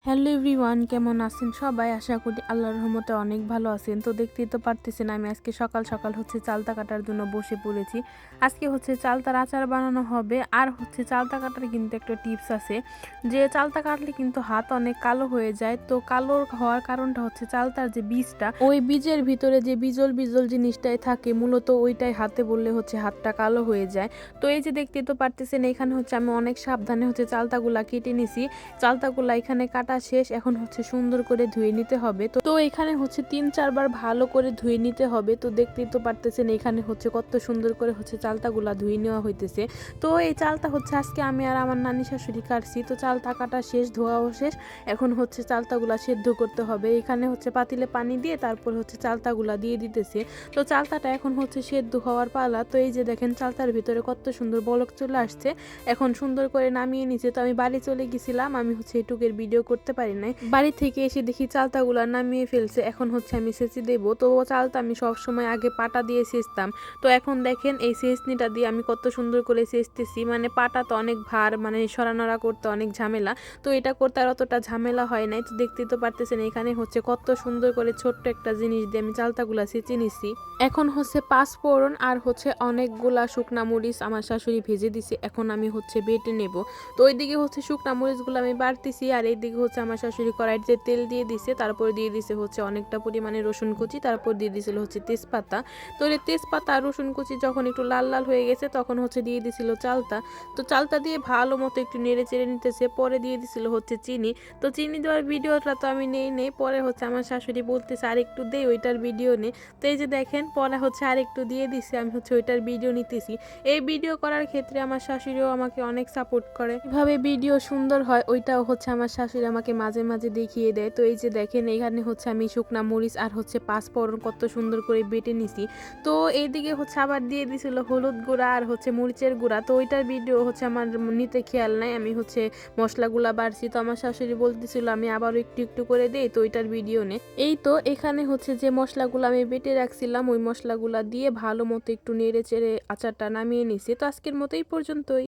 Hello everyone, কেমন আছেন সবাই? আশা করি আল্লাহর রহমতে অনেক ভালো আছেন। তো দেখতেই তো পারতেছেন আমি আজকে সকাল সকাল চালতা কাটার জন্য বসে পড়েছি। আজকে চালতার আচার বানানো হবে। আর চালতা কাটার কিন্তু একটা টিপস আছে, যে চালতা কাটলে কিন্তু হাত অনেক কালো হয়ে যায়। তো কালো হওয়ার কারণটা চালতার যে বীজটা, ওই বীজের ভিতরে যে বিজল বিজল জিনিসটাই থাকে, মূলত ওইটাই হাতে বললে হাতটা কালো হয়ে যায়। তো এই যে দেখতেই তো পারতেছেন, এখানে আমি অনেক সাবধানে চালতাগুলা কেটে নিছি। চালতাগুলা এখানে কাটা শেষ। এখন সুন্দর করে ধুয়ে নিতে হবে। তো এখানে 3-4 বার ভালো করে ধুয়ে নিতে হবে। তো দেখতেই তো পারতেছেন এখানে কত সুন্দর করে চালতাগুলা ধুয়ে নেওয়া হইতেছে। তো এই চালতা আজকে আমি আর আমার নানি শাশুড়ি কাটছি। তো চালতা কাটা শেষ, ধোয়াও শেষ। এখন চালতাগুলা সেদ্ধ করতে হবে। এখানে পাতিলে পানি দিয়ে তারপর চালতাগুলা দিয়ে দিতেছে। তো চালতাটা এখন সেদ্ধ হওয়ার পালা। তো এই যে দেখেন চালতার ভিতরে কত সুন্দর বলক চলে আসছে। এখন সুন্দর করে নামিয়ে নিচ্ছে। তো আমি বাড়ি চলে গেছিলাম, আমি এটুকের ভিডিও করতে পারি নাই। বাড়ি থেকে এসে দেখি চালতাগুলা নামিয়ে ফেলছে। এখন আমি সেচি দেবো। তো চালতা আমি সব সময় আগে পাটা দিয়ে সেচতাম। তো এখন দেখেন এই সেচনিটা দিয়ে আমি কত সুন্দর করে সেচতেছি। মানে পাটা তো অনেক ভার, মানে সরানোড়া করতে অনেক ঝামেলা। তো এটা করতে আর অতটা ঝামেলা হয় নাই। তো দেখতেই তো পারতেছেন এখানে কত সুন্দর করে ছোট্ট একটা জিনিস দিয়ে আমি চালতাগুলা সেচে নিছি। এখন পাঁচফোড়ন আর অনেকগুলা শুকনা মরিচ আমার শাশুড়ি ভেজে দিছে। এখন আমি বেটে নেব। তো ওইদিকে শুকনা মরিচগুলো আমি বাড়তেছি, আর এইদিকে আমার শাশুড়ি কড়াইতে তেল দিয়ে দিছে। তারপর দিয়ে দিছে অনেকটা পরিমাণে রসুন কুচি, তারপর দিয়ে দিছিল তেজপাতা। তো এই তেজপাতা আর রসুন কুচি যখন একটু লাল লাল হয়ে গেছে, তখন দিয়ে দিছিল চালতা। তো চালতা দিয়ে ভালো মতো একটু নেড়ে চেড়ে নিতেছে। পরে দিয়ে দিছিল চিনি। তো চিনি দেওয়ার ভিডিওটা তো আমি নেই পরে আমার শাশুড়ি বলতেছে আর একটু দেই, ওইটার ভিডিও নে। তো এই যে দেখেন পরে আর একটু দিয়ে দিছে, আমি ওইটার ভিডিও নিতেছি। এই ভিডিও করার ক্ষেত্রে আমার শাশুড়িও আমাকে অনেক সাপোর্ট করে। কিভাবে ভিডিও সুন্দর হয় ওইটাও আমার শাশুড়ি আমাকে মাঝে মাঝে দেখিয়ে দেয়। তো এই যে দেখেন এখানে আমি শুকনা মরিচ আর পাঁচফোড়ন কত সুন্দর করে বেটে নিছি। তো এইদিকে আবার দিয়ে দিছিল হলুদ গুঁড়া আর মরিচের গুঁড়া। তো ওইটার ভিডিও আমার নিতে খেয়াল নাই। আমি মশলাগুলা বাড়ছি। তো আমার শাশুড়ি বলতেছিল আমি আবার একটু একটু করে দেই, তো ওইটার ভিডিও নে। এই তো এখানে যে মশলাগুলো আমি বেটে রাখছিলাম, ওই মশলাগুলা দিয়ে ভালো মতো একটু নেড়ে চেড়ে আচারটা নামিয়ে নিছি। তো আজকের মতো এই পর্যন্তই।